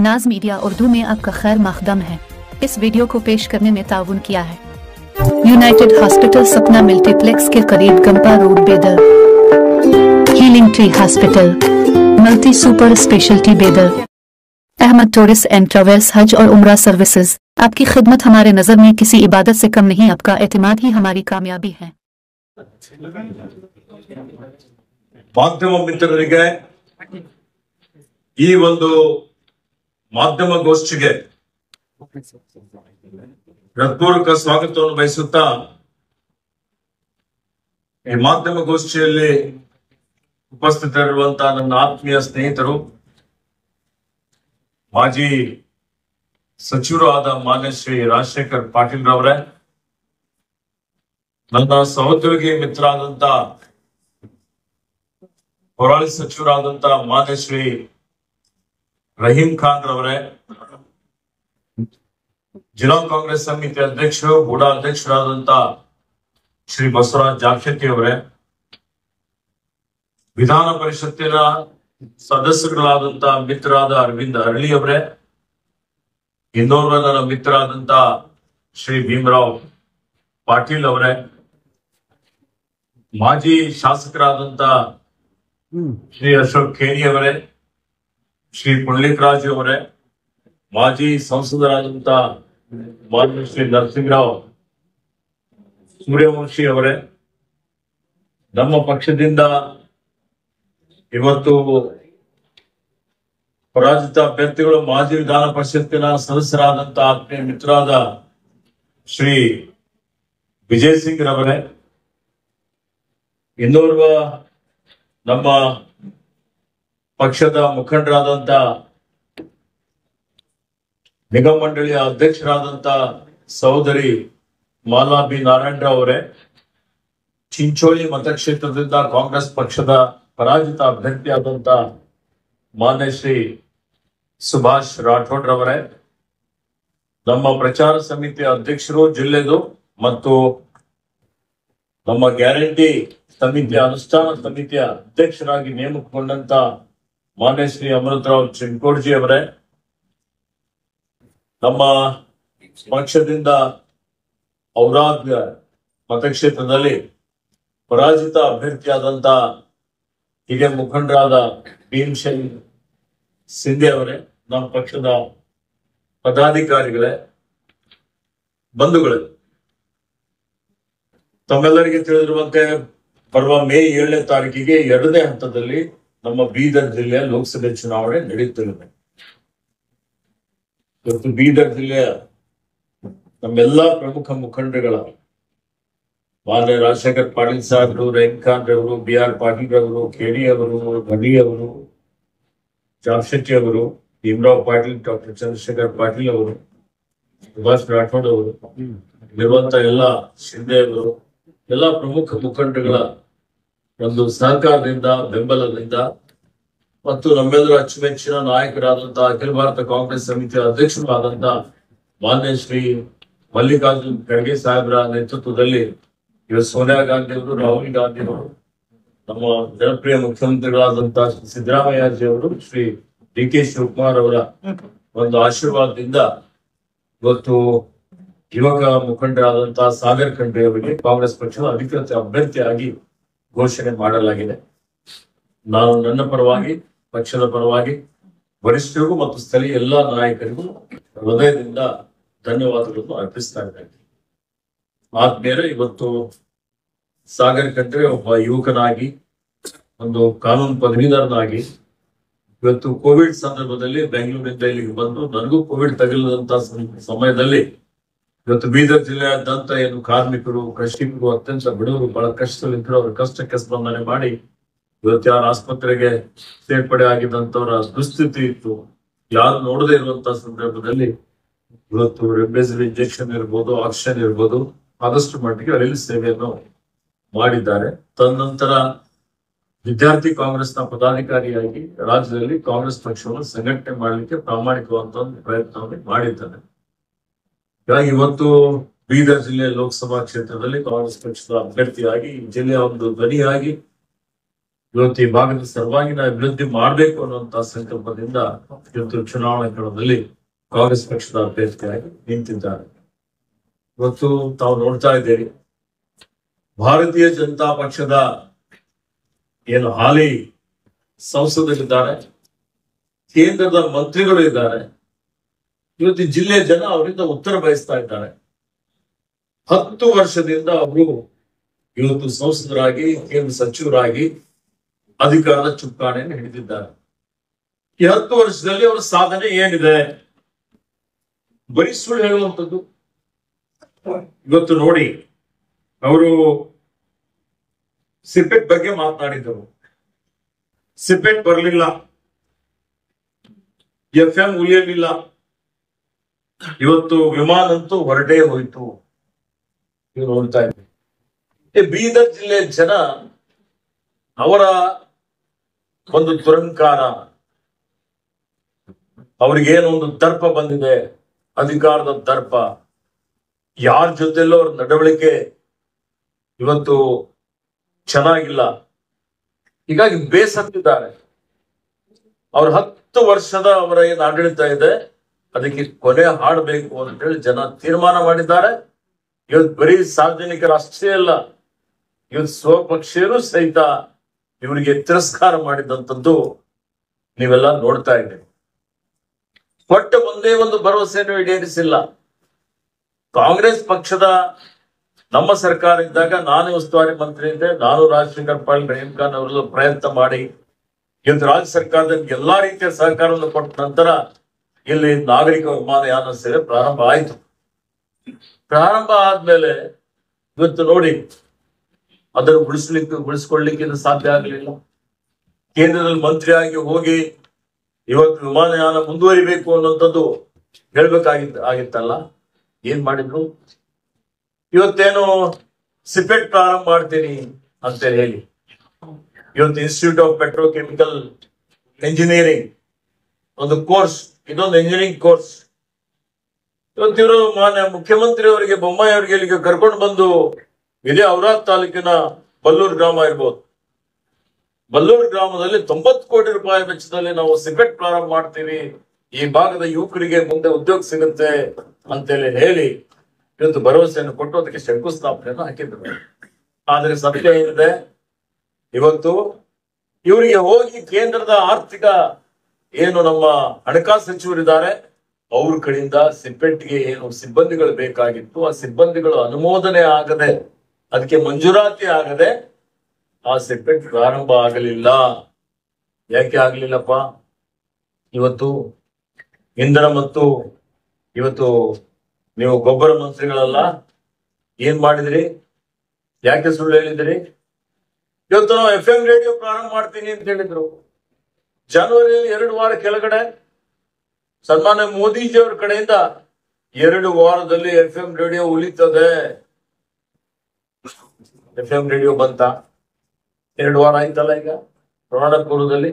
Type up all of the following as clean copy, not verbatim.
नाज मीडिया उर्दू में आपका खैर मकदम है। इस वीडियो को पेश करने में ताउन किया है यूनाइटेड हॉस्पिटल सपना मल्टीप्लेक्स के करीब गंपा रोड बेदर। Healing tree hospital multi super speciality बेदर। अहमद टूरिस्ट एंड ट्रैवल्स हज और उम्रा सर्विसेज। आपकी खिदमत हमारे नजर में किसी इबादत से कम नहीं, आपका एतमाद ही हमारी कामयाबी है। ಮಾಧ್ಯಮ ಮಿತ್ರರಿಗೆ ಈ ಒಂದು ಮಾಧ್ಯಮ ಗೋಷ್ಠಿಗೆ ಹೃತ್ಪೂರ್ವಕ ಸ್ವಾಗತವನ್ನು ಬಯಸುತ್ತಾ ಈ ಮಾಧ್ಯಮ ಗೋಷ್ಠಿಯಲ್ಲಿ ಉಪಸ್ಥಿತರಿರುವಂತಹ ನನ್ನ ಆತ್ಮೀಯ ಸ್ನೇಹಿತರು, ಮಾಜಿ ಸಚಿವರು ಆದ ಮಾನ್ಯ ಶ್ರೀ ರಾಜಶೇಖರ್ ಪಾಟೀಲ್ ರವರೇ, ನನ್ನ ಸಹೋದ್ಯೋಗಿ ಮಿತ್ರ ಆದಂತ ಹೋರಾಳಿ ಸಚಿವರಾದಂತ ಮಾನ್ಯ ಶ್ರೀ ರಹೀಂ ಖಾನ್ ರವರೇ, ಜಿಲ್ಲಾ ಕಾಂಗ್ರೆಸ್ ಸಮಿತಿ ಅಧ್ಯಕ್ಷರು ಬೂಡಾ ಅಧ್ಯಕ್ಷರಾದಂತ ಶ್ರೀ ಬಸವರಾಜ್ ಜಾಕ್ಷತಿ ಅವರೇ, ವಿಧಾನ ಪರಿಷತ್ತಿನ ಸದಸ್ಯರುಗಳಾದಂತ ಮಿತ್ರರಾದ ಅರವಿಂದ್ ಅರಳಿ ಅವರೇ, ಇನ್ನೋರ್ವ ನನ್ನ ಮಿತ್ರರಾದಂತ ಶ್ರೀ ಭೀಮರಾವ್ ಪಾಟೀಲ್ ಅವರೇ, ಮಾಜಿ ಶಾಸಕರಾದಂತ ಶ್ರೀ ಅಶೋಕ್ ಖೇಣಿ ಅವರೇ, ಶ್ರೀ ಪುಂಡ್ಲಿಕ್ ರಾಜು ಅವರೇ, ಮಾಜಿ ಸಂಸದರಾದಂತ ಮಾನ್ಯ ಶ್ರೀ ನರಸಿಂಹರಾವ್ ಸೂರ್ಯವಂಶಿ ಅವರೇ, ನಮ್ಮ ಪಕ್ಷದಿಂದ ಇವತ್ತು ಪರಾಜಿತ ಅಭ್ಯರ್ಥಿಗಳು ಮಾಜಿ ವಿಧಾನ ಪರಿಷತ್ತಿನ ಸದಸ್ಯರಾದಂತ ಆತ್ಮೀಯ ಮಿತ್ರರಾದ ಶ್ರೀ ವಿಜಯ್ ಸಿಂಗ್ ರವರೇ, ಇನ್ನೋರ್ವ ನಮ್ಮ ಪಕ್ಷದ ಮುಖಂಡರಾದಂತ ನಿಗಮ ಮಂಡಳಿಯ ಅಧ್ಯಕ್ಷರಾದಂತ ಸಹೋದರಿ ಮಾಲಾ ಬಿ ನಾರಾಯಣರಾವ್ ಅವರೇ, ಚಿಂಚೋಳಿ ಮತಕ್ಷೇತ್ರದಿಂದ ಕಾಂಗ್ರೆಸ್ ಪಕ್ಷದ ಪರಾಜಿತ ಅಭ್ಯರ್ಥಿಯಾದಂತ ಮಾನ್ಯ ಶ್ರೀ ಸುಭಾಷ್ ರಾಠೋಡ್ ರವರೇ, ನಮ್ಮ ಪ್ರಚಾರ ಸಮಿತಿಯ ಅಧ್ಯಕ್ಷರು ಜಿಲ್ಲೆದು ಮತ್ತು ನಮ್ಮ ಗ್ಯಾರಂಟಿ ಸಮಿತಿಯ ಅನುಷ್ಠಾನ ಸಮಿತಿಯ ಅಧ್ಯಕ್ಷರಾಗಿ ನೇಮಕಗೊಂಡಂತ ಮಾನ್ಯ ಶ್ರೀ ಅಮೃತರಾವ್ ಚಿಂಕೋಡ್ಜಿ ಅವರೇ, ನಮ್ಮ ಪಕ್ಷದಿಂದ ಔರಾದ್ ಮತಕ್ಷೇತ್ರದಲ್ಲಿ ಪರಾಜಿತ ಅಭ್ಯರ್ಥಿಯಾದಂತ ಹಿರಿಯ ಮುಖಂಡರಾದ ಭೀಮ್ ಸಿಂಗ್ ಸಿಂಧೆ ಅವರೇ, ನಮ್ಮ ಪಕ್ಷದ ಪದಾಧಿಕಾರಿಗಳೇ, ಬಂಧುಗಳೇ, ತಮ್ಮೆಲ್ಲರಿಗೆ ತಿಳಿದಿರುವಂತೆ ಬರುವ ಮೇ 7ನೇ ತಾರೀಕಿಗೆ 2ನೇ ಹಂತದಲ್ಲಿ ನಮ್ಮ ಬೀದರ್ ಜಿಲ್ಲೆಯ ಲೋಕಸಭೆ ಚುನಾವಣೆ ನಡೆಯುತ್ತಿದೆ. ಇವತ್ತು ಬೀದರ್ ಜಿಲ್ಲೆಯ ನಮ್ಮೆಲ್ಲಾ ಪ್ರಮುಖ ಮುಖಂಡರುಗಳ ಮಾನ್ಯ ರಾಜಶೇಖರ್ ಪಾಟೀಲ್ ಸಾಹೇಬರು, ರಹೀಂ ಖಾನ್ ರವರು, ಬಿ ಆರ್ ಪಾಟೀಲ್ ರವರು, ಕೆಡಿ ಅವರು, ರವಿ ಅವರು, ಜಾಮಶೆಟ್ಟಿ ಅವರು, ಭೀಮರಾವ್ ಪಾಟೀಲ್, ಡಾಕ್ಟರ್ ಚಂದ್ರಶೇಖರ್ ಪಾಟೀಲ್ ಅವರು, ಸುಭಾಷ್ ರಾಠೋಡ್ ಅವರು, ಇರುವಂತ ಎಲ್ಲ ಶಿಂದೆ ಅವರು, ಎಲ್ಲ ಪ್ರಮುಖ ಮುಖಂಡರುಗಳ ಒಂದು ಸಹಕಾರದಿಂದ, ಬೆಂಬಲದಿಂದ ಮತ್ತು ನಮ್ಮೆಲ್ಲರ ಅಚ್ಚುಮೆಚ್ಚಿನ ನಾಯಕರಾದಂತಹ ಅಖಿಲ ಭಾರತ ಕಾಂಗ್ರೆಸ್ ಸಮಿತಿಯ ಅಧ್ಯಕ್ಷರಾದಂತ ಮಾನ್ಯ ಶ್ರೀ ಮಲ್ಲಿಕಾರ್ಜುನ್ ಖರ್ಗೆ ಸಾಹೇಬರ ನೇತೃತ್ವದಲ್ಲಿ ಇವತ್ತು ಸೋನಿಯಾ ಗಾಂಧಿ ಅವರು, ರಾಹುಲ್ ಗಾಂಧಿ ಅವರು, ನಮ್ಮ ಜನಪ್ರಿಯ ಮುಖ್ಯಮಂತ್ರಿಗಳಾದಂತಹ ಶ್ರೀ ಸಿದ್ದರಾಮಯ್ಯಜಿ ಅವರು, ಶ್ರೀ ಡಿ ಕೆ ಶಿವಕುಮಾರ್ ಅವರ ಒಂದು ಆಶೀರ್ವಾದದಿಂದ ಇವತ್ತು ಯುವಕ ಮುಖಂಡರಾದಂತಹ ಸಾಗರ್ ಖಂಡ್ರೆ ಅವರಿಗೆ ಕಾಂಗ್ರೆಸ್ ಪಕ್ಷದ ಅಧಿಕೃತ ಅಭ್ಯರ್ಥಿಯಾಗಿ ಘೋಷಣೆ ಮಾಡಲಾಗಿದೆ. ನಾನು ನನ್ನ ಪರವಾಗಿ, ಪಕ್ಷದ ಪರವಾಗಿ ವರಿಷ್ಠರಿಗೂ ಮತ್ತು ಸ್ಥಳೀಯ ಎಲ್ಲಾ ನಾಯಕರಿಗೂ ಹೃದಯದಿಂದ ಧನ್ಯವಾದಗಳನ್ನು ಅರ್ಪಿಸ್ತಾ ಇದ್ದೇನೆ. ಆದ್ಮೇಲೆ ಇವತ್ತು ಸಾಗರ್ ಖಂಡ್ರೆ ಒಬ್ಬ ಯುವಕನಾಗಿ, ಒಂದು ಕಾನೂನು ಪದವೀಧರನಾಗಿ ಇವತ್ತು ಕೋವಿಡ್ ಸಂದರ್ಭದಲ್ಲಿ ಬೆಂಗಳೂರಿನಿಂದ ಇಲ್ಲಿಗೆ ಬಂದು, ನನಗೂ ಕೋವಿಡ್ ತಗುಲಿದಂತ ಸಮಯದಲ್ಲಿ ಇವತ್ತು ಬೀದರ್ ಜಿಲ್ಲೆಯಾದ್ಯಂತ ಏನು ಕಾರ್ಮಿಕರು, ಕೃಷಿಕರು, ಅತ್ಯಂತ ಬಡವರು, ಬಹಳ ಕಷ್ಟದಲ್ಲಿದ್ರು, ಅವ್ರ ಕಷ್ಟಕ್ಕೆ ಸ್ಪಂದನೆ ಮಾಡಿ ಇವತ್ತು ಯಾರು ಆಸ್ಪತ್ರೆಗೆ ಸೇರ್ಪಡೆ ಆಗಿದ್ದಂತವರ ದುಸ್ಥಿತಿ ಇತ್ತು, ಯಾರು ನೋಡದೇ ಇರುವಂತಹ ಸಂದರ್ಭದಲ್ಲಿ ಇವತ್ತು ರೆಮ್ಡೆಸಿವಿರ್ ಇಂಜೆಕ್ಷನ್ ಇರ್ಬೋದು, ಆಕ್ಸಿಜನ್ ಇರ್ಬೋದು, ಆದಷ್ಟು ಮಟ್ಟಿಗೆ ರೈಲು ಸೇವೆಯನ್ನು ಮಾಡಿದ್ದಾರೆ. ತದನಂತರ ವಿದ್ಯಾರ್ಥಿ ಕಾಂಗ್ರೆಸ್ನ ಪದಾಧಿಕಾರಿಯಾಗಿ ರಾಜ್ಯದಲ್ಲಿ ಕಾಂಗ್ರೆಸ್ ಪಕ್ಷವನ್ನು ಸಂಘಟನೆ ಮಾಡಲಿಕ್ಕೆ ಪ್ರಾಮಾಣಿಕವಾದ ಒಂದು ಪ್ರಯತ್ನವನ್ನು ಮಾಡಿದ್ದಾರೆ. ಹೀಗಾಗಿ ಇವತ್ತು ಬೀದರ್ ಜಿಲ್ಲೆಯ ಲೋಕಸಭಾ ಕ್ಷೇತ್ರದಲ್ಲಿ ಕಾಂಗ್ರೆಸ್ ಪಕ್ಷದ ಅಭ್ಯರ್ಥಿಯಾಗಿ, ಜಿಲ್ಲೆಯ ಒಂದು ಧ್ವನಿಯಾಗಿ ಇವತ್ತು ಈ ಭಾಗದ ಸರ್ವಾಂಗೀಣ ಅಭಿವೃದ್ಧಿ ಮಾಡಬೇಕು ಅನ್ನುವಂತಹ ಸಂಕಲ್ಪದಿಂದ ಇವತ್ತು ಚುನಾವಣಾ ಕಣದಲ್ಲಿ ಕಾಂಗ್ರೆಸ್ ಪಕ್ಷದ ಅಭ್ಯರ್ಥಿಯಾಗಿ ನಿಂತಿದ್ದಾರೆ. ಇವತ್ತು ತಾವು ನೋಡ್ತಾ ಇದ್ದೀರಿ, ಭಾರತೀಯ ಜನತಾ ಪಕ್ಷದ ಏನು ಹಾಲಿ ಸಂಸದರಿದ್ದಾರೆ, ಕೇಂದ್ರದ ಮಂತ್ರಿಗಳು ಇದ್ದಾರೆ. ಇವತ್ತು ಜಿಲ್ಲೆಯ ಜನ ಅವರಿಂದ ಉತ್ತರ ಬಯಸ್ತಾ ಇದ್ದಾರೆ. 10 ವರ್ಷದಿಂದ ಅವರು ಇವತ್ತು ಸಂಸದರಾಗಿ ಕೇಂದ್ರ ಸಚಿವರಾಗಿ ಅಧಿಕಾರದ ಚುಕ್ಕಾಣಿಯನ್ನು ಹಿಡಿದಿದ್ದಾರೆ. ಈ 10 ವರ್ಷದಲ್ಲಿ ಅವರ ಸಾಧನೆ ಏನಿದೆ? ಬರೀ ಸುಳ್ಳು ಹೇಳುವಂಥದ್ದು. ಇವತ್ತು ನೋಡಿ, ಅವರು ಸಿಪೆಟ್ ಬಗ್ಗೆ ಮಾತನಾಡಿದರು. ಸಿಪೆಟ್ ಬರಲಿಲ್ಲ, FM ಉಳಿಯಲಿಲ್ಲ. ಇವತ್ತು ವಿಮಾನ ಅಂತೂ ಹೊರಟೇ ಹೋಯ್ತು. ನೀವು ನೋಡ್ತಾ ಇದ್ದೀವಿ, ಬೀದರ್ ಜಿಲ್ಲೆಯ ಜನ ಅವರ ಒಂದು ದುರಂಕಾರ, ಅವ್ರಿಗೇನು ಒಂದು ದರ್ಪ ಬಂದಿದೆ, ಅಧಿಕಾರದ ದರ್ಪ. ಯಾರ ಜೊತೆಲ್ಲೂ ಅವ್ರ ನಡವಳಿಕೆ ಇವತ್ತು ಚೆನ್ನಾಗಿಲ್ಲ. ಹೀಗಾಗಿ ಬೇಸತ್ತಿದ್ದಾರೆ. ಅವ್ರ 10 ವರ್ಷದ ಅವರ ಏನು ಆಡಳಿತ ಇದೆ ಅದಕ್ಕೆ ಕೊನೆ ಹಾಡಬೇಕು ಅಂತ ಹೇಳಿ ಜನ ತೀರ್ಮಾನ ಮಾಡಿದ್ದಾರೆ. ಇವತ್ತು ಬರೀ ಸಾರ್ವಜನಿಕರು ಅಷ್ಟೇ ಅಲ್ಲ, ಇವತ್ತು ಸ್ವಪಕ್ಷೀಯರು ಸಹಿತ ಇವರಿಗೆ ತಿರಸ್ಕಾರ ಮಾಡಿದಂಥದ್ದು ನೀವೆಲ್ಲ ನೋಡ್ತಾ ಇದ್ದೀರಿ. ಒಟ್ಟು ಒಂದೇ ಒಂದು ಭರವಸೆಯನ್ನು ಈಡೇರಿಸಿಲ್ಲ. ಕಾಂಗ್ರೆಸ್ ಪಕ್ಷದ ನಮ್ಮ ಸರ್ಕಾರ ಇದ್ದಾಗ ನಾನೇ ಉಸ್ತುವಾರಿ ಮಂತ್ರಿ ಇದ್ದೆ. ನಾನು ರಾಜಶೇಖರ್ ಪಾಟೀಲ್, ರಹೀಂ ಖಾನ್ ಅವರೆಲ್ಲ ಪ್ರಯತ್ನ ಮಾಡಿ ಇವತ್ತು ರಾಜ್ಯ ಸರ್ಕಾರದಲ್ಲಿ ಎಲ್ಲಾ ರೀತಿಯ ಸಹಕಾರವನ್ನು ಕೊಟ್ಟ ನಂತರ ಇಲ್ಲಿ ನಾಗರಿಕ ವಿಮಾನಯಾನ ಸೇವೆ ಪ್ರಾರಂಭ ಆಯಿತು. ಪ್ರಾರಂಭ ಆದ್ಮೇಲೆ ಇವತ್ತು ನೋಡಿ, ಅದನ್ನು ಉಳಿಸ್ಕೊಳ್ಳಿಕ್ಕೆ ಸಾಧ್ಯ ಆಗಲಿಲ್ಲ. ಕೇಂದ್ರದಲ್ಲಿ ಮಂತ್ರಿಯಾಗಿ ಹೋಗಿ ಇವತ್ತು ವಿಮಾನಯಾನ ಮುಂದುವರಿಬೇಕು ಅನ್ನೋಂಥದ್ದು ಆಗಿತ್ತಲ್ಲ, ಏನ್ ಮಾಡಿದ್ರು? ಇವತ್ತೇನು ಸಿಪೆಟ್ ಪ್ರಾರಂಭ ಮಾಡ್ತೀನಿ ಅಂತ ಹೇಳಿ ಇವತ್ತು ಇನ್ಸ್ಟಿಟ್ಯೂಟ್ ಆಫ್ ಪೆಟ್ರೋಕೆಮಿಕಲ್ ಇಂಜಿನಿಯರಿಂಗ್ ಒಂದು ಕೋರ್ಸ್, ಇದೊಂದು ಇಂಜಿನಿಯರಿಂಗ್ ಕೋರ್ಸ್. ಇವತ್ತು ಇವರು ಮಾನ್ಯ ಮುಖ್ಯಮಂತ್ರಿ ಅವರಿಗೆ, ಬೊಮ್ಮಾಯಿ ಅವರಿಗೆ ಇಲ್ಲಿಗೆ ಕರ್ಕೊಂಡು ಬಂದು, ಇದೇ ಔರಾದ್ ತಾಲೂಕಿನ ಬಲ್ಲೂರು ಗ್ರಾಮ ಇರ್ಬೋದು, ಬಲ್ಲೂರು ಗ್ರಾಮದಲ್ಲಿ 90 ಕೋಟಿ ರೂಪಾಯಿ ವೆಚ್ಚದಲ್ಲಿ ನಾವು ಸಿಪೆಟ್ ಪ್ರಾರಂಭ ಮಾಡ್ತೀವಿ, ಈ ಭಾಗದ ಯುವಕರಿಗೆ ಮುಂದೆ ಉದ್ಯೋಗ ಸಿಗುತ್ತೆ ಅಂತೇಳಿ ಹೇಳಿ ಇವತ್ತು ಭರವಸೆಯನ್ನು ಕೊಟ್ಟು ಅದಕ್ಕೆ ಶಂಕುಸ್ಥಾಪನೆಯನ್ನು ಹಾಕಿದ್ರು. ಆದ್ರೆ ಸತ್ಯ ಏನಿದೆ, ಇವತ್ತು ಇವರಿಗೆ ಹೋಗಿ ಕೇಂದ್ರದ ಆರ್ಥಿಕ ಏನು ನಮ್ಮ ಹಣಕಾಸು ಸಚಿವರಿದ್ದಾರೆ ಅವ್ರ ಕಡೆಯಿಂದ ಸಿಪೆಟ್ಗೆ ಏನು ಸಿಬ್ಬಂದಿಗಳು ಬೇಕಾಗಿತ್ತು, ಆ ಸಿಬ್ಬಂದಿಗಳು ಅನುಮೋದನೆ ಆಗದೆ, ಅದಕ್ಕೆ ಮಂಜೂರಾತಿ ಆಗದೆ ಆ ಸಿಪೆಟ್ ಪ್ರಾರಂಭ ಆಗಲಿಲ್ಲ. ಯಾಕೆ ಆಗ್ಲಿಲ್ಲಪ್ಪ? ಇವತ್ತು ಇಂಧನ ಮತ್ತು ಇವತ್ತು ನೀವು ಗೊಬ್ಬರ ಮಂತ್ರಿಗಳೆಲ್ಲ ಏನ್ ಮಾಡಿದ್ರಿ? ಯಾಕೆ ಸುಳ್ಳು ಹೇಳಿದ್ರಿ? ಇವತ್ತು ನಾವು FM ರೇಡಿಯೋ ಪ್ರಾರಂಭ ಮಾಡ್ತೀನಿ ಅಂತ ಹೇಳಿದ್ರು. ಜನವರಿ 2 ವಾರ ಕೆಳಗಡೆ ಸನ್ಮಾನ್ಯ ಮೋದಿಜಿಯವರ ಕಡೆಯಿಂದ 2 ವಾರದಲ್ಲಿ FM ರೇಡಿಯೋ ಉಳಿತದೆ. FM ರೇಡಿಯೋ ಬಂತ? 2 ವಾರ ಆಯ್ತಲ್ಲ. ಈಗ ಪ್ರಮಾಣಪೂರ್ವದಲ್ಲಿ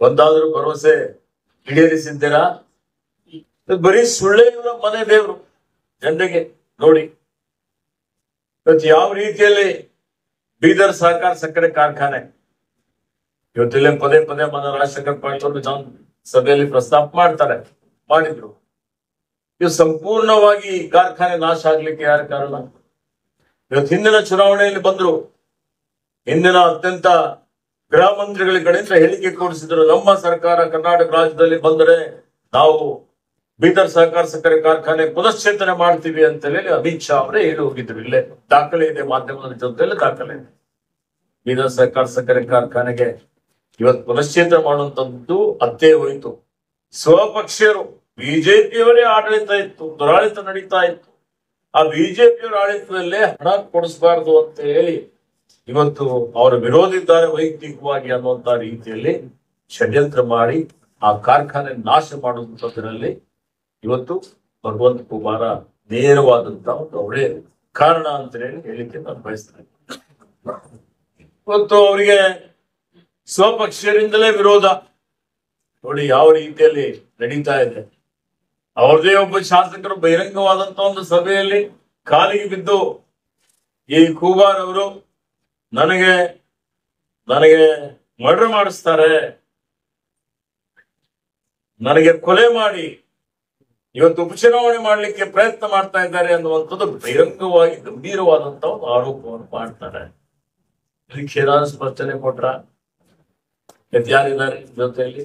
ಒಂದಾದ್ರೂ ಭರವಸೆ ಈಡೇರಿಸಿದ್ದೀರಾ? ಬರೀ ಸುಳ್ಳೇ ಇವರ ಮನೆ ದೇವರು ಜನರಿಗೆ. ನೋಡಿ ಇವತ್ತು ಯಾವ ರೀತಿಯಲ್ಲಿ ಬೀದರ್ ಸಹಕಾರ ಸಕ್ಕರೆ ಕಾರ್ಖಾನೆ ಇವತ್ತಿಲ್ಲೇ ಪದೇ ಪದೇ ಮನ ರಾಜಶೇಖರ್ ಪಾಟೀಲ್ ಸಭೆಯಲ್ಲಿ ಪ್ರಸ್ತಾಪ ಮಾಡಿದ್ರು. ಇವು ಸಂಪೂರ್ಣವಾಗಿ ಕಾರ್ಖಾನೆ ನಾಶ ಆಗ್ಲಿಕ್ಕೆ ಯಾರ ಕಾರಣ? ಇವತ್ತು ಹಿಂದಿನ ಚುನಾವಣೆಯಲ್ಲಿ ಬಂದ್ರು, ಹಿಂದಿನ ಅತ್ಯಂತ ಗೃಹ ಮಂತ್ರಿಗಳ ಕಡೆಯಿಂದ ಹೇಳಿಕೆ ಕೊಡಿಸಿದ್ರು, ನಮ್ಮ ಸರ್ಕಾರ ಕರ್ನಾಟಕ ರಾಜ್ಯದಲ್ಲಿ ಬಂದರೆ ನಾವು ಬೀದರ್ ಸಹಕಾರ ಸಕ್ಕರೆ ಕಾರ್ಖಾನೆ ಪುನಶ್ಚೇತನೆ ಮಾಡ್ತೀವಿ ಅಂತ ಹೇಳಿ ಅಮಿತ್ ಶಾ ಅವರೇ ಹೇಳಿ ಹೋಗಿದ್ರು. ಇಲ್ಲೇ ದಾಖಲೆ ಇದೆ, ಮಾಧ್ಯಮದ ಜೊತೆಯಲ್ಲಿ ದಾಖಲೆ ಇದೆ. ಬೀದರ್ ಸಹಕಾರ ಸಕ್ಕರೆ ಕಾರ್ಖಾನೆಗೆ ಇವತ್ತು ಪುನಶ್ಚೇತನ ಮಾಡುವಂತದ್ದು ಅತ್ತೇ ಹೋಯಿತು. ಸ್ವಪಕ್ಷೀಯರು ಬಿಜೆಪಿಯವರೇ ಆಡಳಿತ ಇತ್ತು, ದುರಾಡಳಿತ ನಡೀತಾ ಇತ್ತು. ಆ ಬಿಜೆಪಿಯವರ ಆಡಳಿತದಲ್ಲೇ ಹಣ ಕೊಡಿಸಬಾರ್ದು ಅಂತ ಹೇಳಿ ಇವತ್ತು ಅವರ ವಿರೋಧಿದ್ದಾರೆ ವೈಯಕ್ತಿಕವಾಗಿ ಅನ್ನುವಂತ ರೀತಿಯಲ್ಲಿ ಷಡ್ಯಂತ್ರ ಮಾಡಿ ಆ ಕಾರ್ಖಾನೆ ನಾಶ ಮಾಡುವಂತದ್ರಲ್ಲಿ ಇವತ್ತು ಭಗವಂತ ಕುಮಾರ ನೇರವಾದಂತಹ ಒಂದು ಒಳ್ಳೆಯ ಕಾರಣ ಅಂತ ಹೇಳಿ ಹೇಳಿಕೆ ನಾನು ಬಯಸ್ತೇನೆ. ಇವತ್ತು ಅವರಿಗೆ ಸ್ವಪಕ್ಷೀಯರಿಂದಲೇ ವಿರೋಧ. ನೋಡಿ ಯಾವ ರೀತಿಯಲ್ಲಿ ನಡೀತಾ ಇದೆ. ಅವ್ರದೇ ಒಬ್ಬ ಶಾಸಕರು ಬಹಿರಂಗವಾದಂತ ಒಂದು ಸಭೆಯಲ್ಲಿ ಕಾಲಿಗೆ ಬಿದ್ದು ಈ ಖೂಬಾರ್ ಅವರು ನನಗೆ ಮರ್ಡರ್ ಮಾಡಿಸ್ತಾರೆ, ನನಗೆ ಕೊಲೆ ಮಾಡಿ ಇವತ್ತು ಉಪಚುನಾವಣೆ ಮಾಡ್ಲಿಕ್ಕೆ ಪ್ರಯತ್ನ ಮಾಡ್ತಾ ಇದ್ದಾರೆ ಅನ್ನುವಂಥದ್ದು ಬಹಿರಂಗವಾಗಿ ಗಂಭೀರವಾದಂತಹ ಒಂದು ಆರೋಪವನ್ನು ಮಾಡ್ತಾರೆ. ಇದಕ್ಕೆ ಏನಾದ್ರು ಸ್ಪಷ್ಟನೆ ಕೊಟ್ರ? ಯಾರಿದ್ದಾರೆ ಜೊತೆಯಲ್ಲಿ?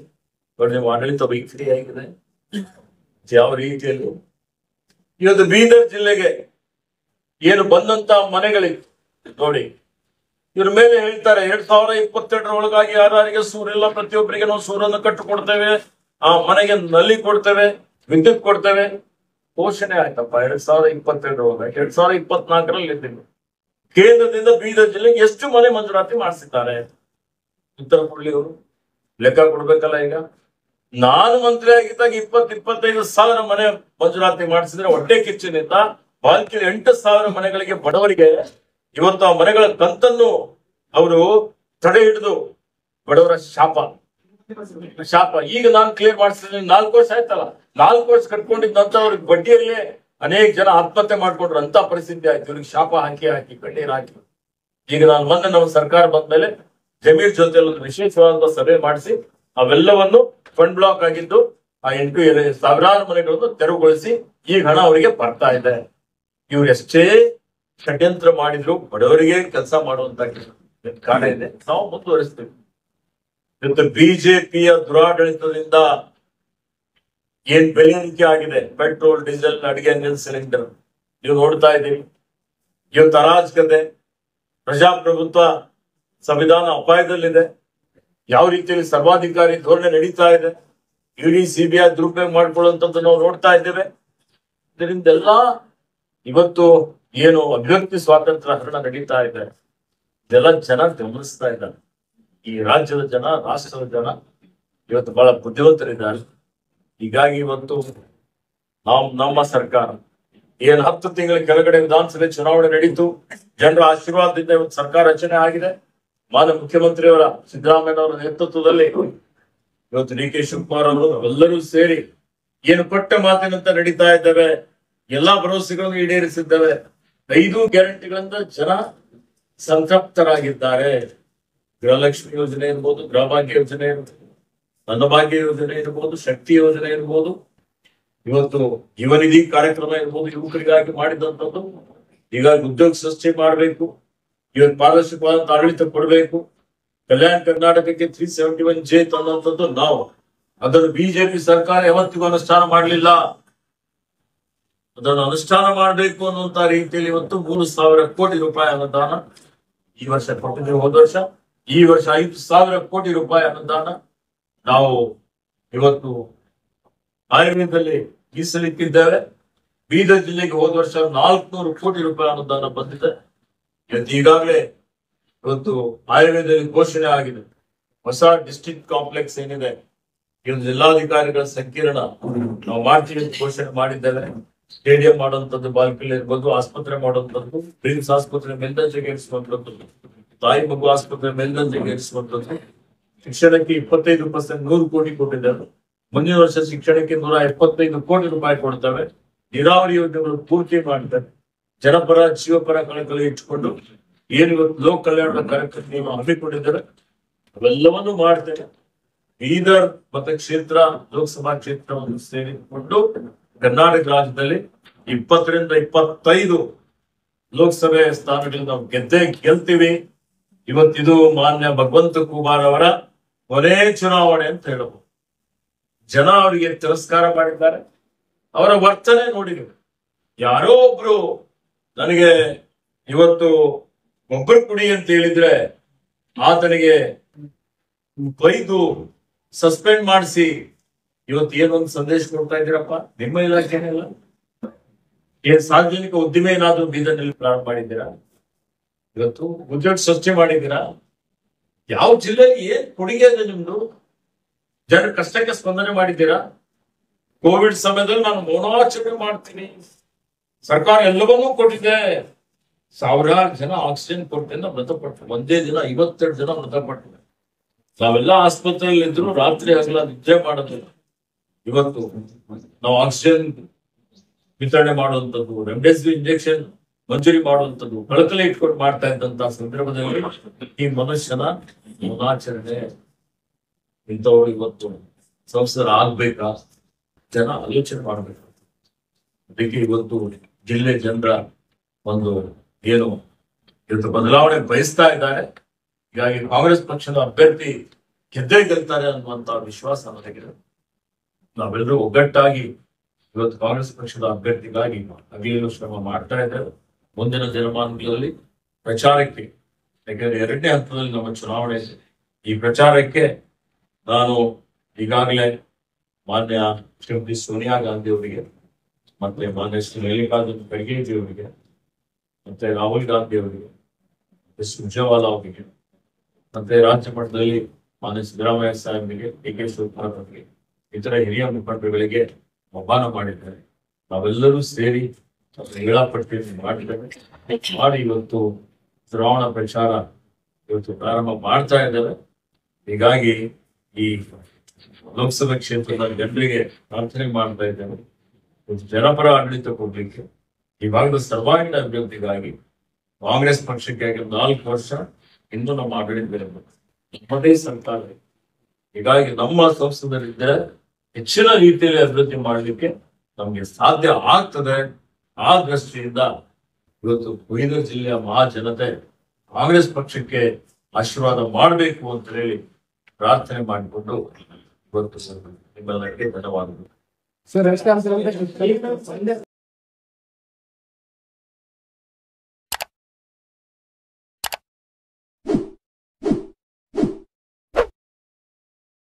ನಿಮ್ಮ ಆಡಳಿತ ವೈಖರಿ ಆಗಿದೆ ಯಾವ ರೀತಿಯಲ್ಲಿ? ಇವತ್ತು ಬೀದರ್ ಜಿಲ್ಲೆಗೆ ಏನು ಬಂದಂತ ಮನೆಗಳಿಗೆ ನೋಡಿ, ಇವ್ರ ಮೇಲೆ ಹೇಳ್ತಾರೆ 2022 ಒಳಗಾಗಿ ಯಾರಿಗೆ ಸೂರಿಲ್ಲ ಪ್ರತಿಯೊಬ್ಬರಿಗೆ ನಾವು ಸೂರನ್ನು ಕಟ್ಟಿಕೊಡ್ತೇವೆ, ಆ ಮನೆಗೆ ನಲ್ಲಿ ಕೊಡ್ತೇವೆ, ವಿದ್ಯುತ್ ಕೊಡ್ತೇವೆ. ಘೋಷಣೆ ಆಯ್ತಪ್ಪ 2022 ಒಳಗೆ. 2024ರಲ್ಲಿ ಇದ್ದೀವಿ. ಕೇಂದ್ರದಿಂದ ಬೀದರ್ ಜಿಲ್ಲೆಗೆ ಎಷ್ಟು ಮನೆ ಮಂಜೂರಾತಿ ಮಾಡಿಸಿದ್ದಾರೆ ಉತ್ತರ ಕೊಡ್ಲಿ ಅವರು? ಲೆಕ್ಕ ಕೊಡ್ಬೇಕಲ್ಲ. ಈಗ ನಾನು ಮಂತ್ರಿ ಆಗಿದ್ದಾಗ 20-25 ಸಾವಿರ ಮನೆ ಮಂಜೂರಾತಿ ಮಾಡಿಸಿದ್ರೆ ಹೊಟ್ಟೆ ಕಿಚ್ಚಿನಿಂದ ಬಾಲ್ಕಿಯಲ್ಲಿ 8,000 ಮನೆಗಳಿಗೆ ಬಡವರಿಗೆ ಇವತ್ತು ಆ ಮನೆಗಳ ಕಂತನ್ನು ಅವರು ತಡೆ ಹಿಡಿದು ಬಡವರ ಶಾಪ. ಈಗ ನಾನು ಕ್ಲಿಯರ್ ಮಾಡಿಸಿದ್ರೆ 4 ವರ್ಷ ಆಯ್ತಲ್ಲ, 4 ವರ್ಷ ಕಟ್ಕೊಂಡಿದ್ದ ನಂತರ ಅವ್ರಿಗೆ ಬಡ್ಡಿಯಲ್ಲೇ ಅನೇಕ ಜನ ಆತ್ಮಹತ್ಯೆ ಮಾಡ್ಕೊಂಡ್ರು ಅಂತ ಪರಿಸ್ಥಿತಿ ಆಯ್ತು. ಇವ್ರಿಗೆ ಶಾಪ ಹಾಕಿ ಕಣ್ಣೀರ್ ಹಾಕಿ. ಈಗ ನಾನು ಮೊನ್ನೆ ನಮ್ಮ ಸರ್ಕಾರ ಬಂದ್ಮೇಲೆ ಜಮೀರ್ ಜೊತೆಯಲ್ಲಿ ಒಂದು ವಿಶೇಷವಾದ ಸಭೆ ಮಾಡಿಸಿ ಅವೆಲ್ಲವನ್ನು ಫಂಡ್ ಬ್ಲಾಕ್ ಆಗಿದ್ದು ಆ 8 ಸಾವಿರಾರು ಮನೆಗಳನ್ನು ತೆರವುಗೊಳಿಸಿ ಈಗ ಹಣ ಅವರಿಗೆ ಬರ್ತಾ ಇದೆ. ಇವ್ರು ಎಷ್ಟೇ ಷಡ್ಯಂತ್ರ ಮಾಡಿದ್ರು ಬಡವರಿಗೆ ಕೆಲಸ ಮಾಡುವಂತ ಕಾರಣ ಇದೆ. ನಾವು ಮುಂದುವರಿಸ್ತೀವಿ. ಇವತ್ತು ಬಿಜೆಪಿಯ ದುರಾಡಳಿತದಿಂದ ಏನ್ ಬೆಲೆ ಏರಿಕೆ ಆಗಿದೆ, ಪೆಟ್ರೋಲ್, ಡೀಸೆಲ್, ಅಡಿಗೆ ಅನಿಲ ಸಿಲಿಂಡರ್ ನೀವು ನೋಡ್ತಾ ಇದ್ದೀವಿ. ಇವತ್ತು ಅರಾಜಕತೆ, ಪ್ರಜಾಪ್ರಭುತ್ವ, ಸಂವಿಧಾನ ಅಪಾಯದಲ್ಲಿದೆ. ಯಾವ ರೀತಿಯಲ್ಲಿ ಸರ್ವಾಧಿಕಾರಿ ಧೋರಣೆ ನಡೀತಾ ಇದೆ, ಇಡಿ ಸಿಬಿಐ ದುರುಪಯೋಗ ಮಾಡ್ಕೊಳ್ಳುವಂಥದ್ದು ನಾವು ನೋಡ್ತಾ ಇದ್ದೇವೆ. ಇದರಿಂದೆಲ್ಲ ಇವತ್ತು ಏನು ಅಭಿವ್ಯಕ್ತಿ ಸ್ವಾತಂತ್ರ್ಯ ಹರಣ ನಡೀತಾ ಇದೆ, ಇದೆಲ್ಲ ಜನ ಗಮನಿಸ್ತಾ ಇದ್ದಾರೆ. ಈ ರಾಜ್ಯದ ಜನ, ರಾಷ್ಟ್ರದ ಜನ ಇವತ್ತು ಬಹಳ ಬುದ್ಧಿವಂತರಿದ್ದಾರೆ. ಹೀಗಾಗಿ ಇವತ್ತು ನಮ್ಮ ಸರ್ಕಾರ ಏನ್ 10 ತಿಂಗಳ ಕೆಳಗಡೆ ವಿಧಾನಸಭೆ ಚುನಾವಣೆ ನಡೀತು, ಜನರ ಆಶೀರ್ವಾದದಿಂದ ಇವತ್ತು ಸರ್ಕಾರ ರಚನೆ ಆಗಿದೆ. ಮಾನ್ಯ ಮುಖ್ಯಮಂತ್ರಿಯವರ ಸಿದ್ದರಾಮಯ್ಯನವರ ನೇತೃತ್ವದಲ್ಲಿ ಇವತ್ತು ಡಿ ಕೆ ಶಿವಕುಮಾರ್ ಅವರು ಎಲ್ಲರೂ ಸೇರಿ ಏನು ಕೊಟ್ಟ ಮಾತಿನಂತ ನಡೀತಾ ಇದ್ದೇವೆ. ಎಲ್ಲಾ ಭರವಸೆಗಳನ್ನು ಈಡೇರಿಸಿದ್ದೇವೆ. 5 ಗ್ಯಾರಂಟಿಗಳಿಂದ ಜನ ಸಂತೃಪ್ತರಾಗಿದ್ದಾರೆ. ಗೃಹಲಕ್ಷ್ಮಿ ಯೋಜನೆ ಇರ್ಬೋದು, ಗೃಹಭಾಗ್ಯ ಯೋಜನೆ ಇರ್ಬೋದು, ಅನ್ನಭಾಗ್ಯ ಯೋಜನೆ ಇರ್ಬೋದು, ಶಕ್ತಿ ಯೋಜನೆ ಇರ್ಬೋದು, ಇವತ್ತು ಯುವ ನಿಧಿ ಕಾರ್ಯಕ್ರಮ ಇರ್ಬೋದು, ಯುವಕರಿಗಾಗಿ ಮಾಡಿದಂಥದ್ದು. ಹೀಗಾಗಿ ಉದ್ಯೋಗ ಸೃಷ್ಟಿ ಮಾಡಬೇಕು, ಇವತ್ತು ಪಾರದರ್ಶಕವಾದ ಆಡಳಿತ ಕೊಡಬೇಕು. ಕಲ್ಯಾಣ ಕರ್ನಾಟಕಕ್ಕೆ 371J ತಂದಂಥದ್ದು ನಾವು. ಅದನ್ನು ಬಿಜೆಪಿ ಸರ್ಕಾರ ಯಾವತ್ತಿಗೂ ಅನುಷ್ಠಾನ ಮಾಡಲಿಲ್ಲ. ಅದನ್ನು ಅನುಷ್ಠಾನ ಮಾಡಬೇಕು ಅನ್ನುವಂತ ರೀತಿಯಲ್ಲಿ ಇವತ್ತು 3,000 ಕೋಟಿ ರೂಪಾಯಿ ಅನುದಾನ ಈ ವರ್ಷ ಕೊಟ್ಟಿದ್ದೇವೆ. ಹೋದ ವರ್ಷ, ಈ ವರ್ಷ 5,000 ಕೋಟಿ ರೂಪಾಯಿ ಅನುದಾನ ನಾವು ಇವತ್ತು ಆಯುರ್ವೇದದಲ್ಲಿ ಮೀಸಲಿಟ್ಟಿದ್ದೇವೆ. ಬೀದರ್ ಜಿಲ್ಲೆಗೆ ಹೋದ ವರ್ಷ 400 ಕೋಟಿ ರೂಪಾಯಿ ಅನುದಾನ ಬಂದಿದೆ. ಈಗಾಗಲೇ ಇವತ್ತು ಆಯುರ್ವೇದದಲ್ಲಿ ಘೋಷಣೆ ಆಗಿದೆ. ಹೊಸ ಡಿಸ್ಟ್ರಿಕ್ಟ್ ಕಾಂಪ್ಲೆಕ್ಸ್ ಏನಿದೆ, ಇವತ್ತು ಜಿಲ್ಲಾಧಿಕಾರಿಗಳ ಸಂಕೀರ್ಣ ನಾವು ಮಾಡ್ತೀವಿ ಅಂತ ಘೋಷಣೆ ಮಾಡಿದ್ದೇವೆ. ಸ್ಟೇಡಿಯಂ ಮಾಡುವಂಥದ್ದು, ಬಾಲ್ಕನಿ ಇರ್ಬೋದು, ಆಸ್ಪತ್ರೆ ಮಾಡುವಂಥದ್ದು, ಪ್ರಿನ್ಸ್ ಆಸ್ಪತ್ರೆ ಮೇಲ್ದರ್ಜೆಗೆ ಏರಿಸುವಂಥದ್ದು, ತಾಯಿ ಮಗು ಆಸ್ಪತ್ರೆ ಮೇಲ್ದರ್ಜೆಗೆ ಏರಿಸುವಂಥದ್ದು, ಶಿಕ್ಷಣಕ್ಕೆ 25% 100 ಕೋಟಿ ಕೊಟ್ಟಿದ್ದಾರೆ. ಮುಂದಿನ ವರ್ಷ ಶಿಕ್ಷಣಕ್ಕೆ 175 ಕೋಟಿ ರೂಪಾಯಿ ಕೊಡ್ತೇವೆ. ನೀರಾವರಿ ಯೋಜನೆಗಳು ಪೂರ್ತಿ ಮಾಡ್ತೇವೆ. ಜನಪರ, ಜೀವಪರ ಕಳಕಳಿ ಇಟ್ಟುಕೊಂಡು ಏನು ಇವತ್ತು ಲೋಕ ಕಲ್ಯಾಣದ ಕಾರ್ಯಕ್ರಮ ನೀವು ಹಮ್ಮಿಕೊಂಡಿದ್ದಾರೆ ಅವೆಲ್ಲವನ್ನು ಮಾಡ್ತೇವೆ. ಬೀದರ್ ಮತಕ್ಷೇತ್ರ, ಲೋಕಸಭಾ ಕ್ಷೇತ್ರವನ್ನು ಸೇರಿಕೊಂಡು ಕರ್ನಾಟಕ ರಾಜ್ಯದಲ್ಲಿ 20 ರಿಂದ 25 ಲೋಕಸಭೆ ಸ್ಥಾನಗಳಲ್ಲಿ ನಾವು ಗೆಲ್ತೀವಿ. ಇವತ್ತಿದು ಮಾನ್ಯ ಭಗವಂತ ಖೂಬಾರ್ ಅವರ ಕೊನೆ ಚುನಾವಣೆ ಅಂತ ಹೇಳಬಹುದು. ಜನ ಅವರಿಗೆ ತಿರಸ್ಕಾರ ಮಾಡಿದ್ದಾರೆ. ಅವರ ವರ್ತನೆ ನೋಡಿದ್ರು. ಯಾರೋ ಒಬ್ರು ನನಗೆ ಇವತ್ತು ಒಬ್ಬರು ಕುಡಿ ಅಂತ ಹೇಳಿದ್ರೆ ಆತನಿಗೆ ಬೈದು ಸಸ್ಪೆಂಡ್ ಮಾಡಿಸಿ ಇವತ್ತು ಏನೊಂದು ಸಂದೇಶ ಕೊಡ್ತಾ ಇದ್ದೀರಪ್ಪ. ನಿಮ್ಮ ಇಲಾಖೆನೆಲ್ಲ ಏನ್ ಸಾರ್ವಜನಿಕ ಉದ್ದಿಮೆ ಏನಾದ್ರು ಬೀದರ್ನಲ್ಲಿ ಪ್ರಾರಂಭ ಮಾಡಿದ್ದೀರಾ? ಇವತ್ತು ಉದ್ಯೋಗ ಸೃಷ್ಟಿ ಮಾಡಿದ್ದೀರಾ? ಯಾವ ಜಿಲ್ಲೆಗೆ ಏನ್ ಕೊಡುಗೆ ಇದೆ ನಿಮ್ದು? ಜನರ ಕಷ್ಟಕ್ಕೆ ಸ್ಪಂದನೆ ಮಾಡಿದ್ದೀರಾ? ಕೋವಿಡ್ ಸಮಯದಲ್ಲಿ ನಾನು ಮೌನಾಚರಣೆ ಮಾಡ್ತೀನಿ, ಸರ್ಕಾರ ಎಲ್ಲವನ್ನೂ ಕೊಟ್ಟಿದೆ. ಸಾವಿರಾರು ಜನ ಆಕ್ಸಿಜನ್ ಕೊಟ್ಟಿಂದ ಮೃತಪಟ್ಟರು. ಒಂದೇ ದಿನ 52 ಜನ ಮೃತಪಟ್ಟರು. ನಾವೆಲ್ಲ ಆಸ್ಪತ್ರೆಯಲ್ಲಿ ಇದ್ರು ರಾತ್ರಿ ಹಗಲ ನಿದ್ದೆ ಮಾಡೋದಿಲ್ಲ. ಇವತ್ತು ನಾವು ಆಕ್ಸಿಜನ್ ವಿತರಣೆ ಮಾಡುವಂಥದ್ದು, ರೆಮ್ಡೆಸಿವಿರ್ ಇಂಜೆಕ್ಷನ್ ಮಂಜೂರಿ ಮಾಡುವಂಥದ್ದು ಕಳಕಳಿ ಇಟ್ಕೊಂಡು ಮಾಡ್ತಾ ಇದ್ದಂತಹ ಸಂದರ್ಭದಲ್ಲಿ ಈ ಮನುಷ್ಯನ ಮುನಾಚರಣೆ ಇಂಥವ್ರು ಇವತ್ತು ಸಂಸದರ ಆಗ್ಬೇಕಾ ಜನ ಆಲೋಚನೆ ಮಾಡ್ಬೇಕು. ಅದಕ್ಕೆ ಇವತ್ತು ಜಿಲ್ಲೆ ಜನರ ಒಂದು ಏನು ಇವತ್ತು ಬದಲಾವಣೆ ಬಯಸ್ತಾ ಇದ್ದಾರೆ. ಹೀಗಾಗಿ ಕಾಂಗ್ರೆಸ್ ಪಕ್ಷದ ಅಭ್ಯರ್ಥಿ ಗೆದ್ದೇ ಗೆಲ್ತಾರೆ ಅನ್ನುವಂತ ವಿಶ್ವಾಸ ನನಗಿದೆ. ನಾವೆಲ್ಲರೂ ಒಗ್ಗಟ್ಟಾಗಿ ಇವತ್ತು ಕಾಂಗ್ರೆಸ್ ಪಕ್ಷದ ಅಭ್ಯರ್ಥಿಗಾಗಿ ಹಗಲಿರುಳು ಶ್ರಮ ಮಾಡ್ತಾ ಇದ್ದೇವೆ. ಮುಂದಿನ ದಿನಮಾನಗಳಲ್ಲಿ ಪ್ರಚಾರಕ್ಕೆ, ಯಾಕಂದ್ರೆ 2ನೇ ಹಂತದಲ್ಲಿ ನಮ್ಮ ಚುನಾವಣೆ ಇದೆ, ಈ ಪ್ರಚಾರಕ್ಕೆ ನಾನು ಈಗಾಗಲೇ ಮಾನ್ಯ ಶ್ರೀಮತಿ ಸೋನಿಯಾ ಗಾಂಧಿ ಅವರಿಗೆ, ಮತ್ತೆ ಮಾನ್ಯ ಶ್ರೀ ಮಲ್ಲಿಕಾರ್ಜುನ ಖರ್ಗೆ ಅವರಿಗೆ, ಮತ್ತೆ ರಾಹುಲ್ ಗಾಂಧಿ ಅವರಿಗೆ, ಮತ್ತೆ ಸುರ್ಜೇವಾಲಾ ಅವರಿಗೆ, ಮತ್ತೆ ರಾಜ್ಯ ಮಟ್ಟದಲ್ಲಿ ಮಾನ್ಯ ಸಿದ್ದರಾಮಯ್ಯ ಸಾಹೇಬರಿಗೆ, ಡಿ ಕೆ ಶಿವಕುಮಾರ್ ಅವರಿಗೆ, ಇತರ ಹಿರಿಯ ಮುಖಂಡರುಗಳಿಗೆ ಆಹ್ವಾನ ಮಾಡಿದ್ದಾರೆ. ನಾವೆಲ್ಲರೂ ಸೇರಿ ವೇಳಾಪಟ್ಟಿಯನ್ನು ಮಾಡಿದ್ದೇವೆ. ಮಾಡಿ ಇವತ್ತು ಚುನಾವಣಾ ಪ್ರಚಾರ ಇವತ್ತು ಪ್ರಾರಂಭ ಮಾಡ್ತಾ ಇದ್ದೇವೆ. ಹೀಗಾಗಿ ಈ ಲೋಕಸಭಾ ಕ್ಷೇತ್ರದ ಜನರಿಗೆ ಪ್ರಾರ್ಥನೆ ಮಾಡ್ತಾ ಇದ್ದೇವೆ, ಜನಪರ ಆಡಳಿತ ಕೊಡ್ಲಿಕ್ಕೆ, ಈ ಭಾಗದ ಸರ್ವಾಂಗೀಣ ಅಭಿವೃದ್ಧಿಗಾಗಿ ಕಾಂಗ್ರೆಸ್ ಪಕ್ಷಕ್ಕೆ 4 ವರ್ಷ ಇಂದು ನಮ್ಮ ಆಡಳಿತ ನಮ್ಮದೇ ಸರ್ಕಾರ. ಹೀಗಾಗಿ ನಮ್ಮ ಸಂಸದರಿದ್ದರೆ ಹೆಚ್ಚಿನ ರೀತಿಯಲ್ಲಿ ಅಭಿವೃದ್ಧಿ ಮಾಡಲಿಕ್ಕೆ ನಮ್ಗೆ ಸಾಧ್ಯ ಆಗ್ತದೆ. ಆ ದೃಷ್ಟಿಯಿಂದ ಇವತ್ತು ಬೀದರ್ ಜಿಲ್ಲೆಯ ಮಹಾಜನತೆ ಕಾಂಗ್ರೆಸ್ ಪಕ್ಷಕ್ಕೆ ಆಶೀರ್ವಾದ ಮಾಡಬೇಕು ಅಂತ ಹೇಳಿ ಪ್ರಾರ್ಥನೆ ಮಾಡಿಕೊಂಡು ಇವತ್ತು ನಿಮ್ಮೆಲ್ಲರಿಗೆ ಧನ್ಯವಾದಗಳು.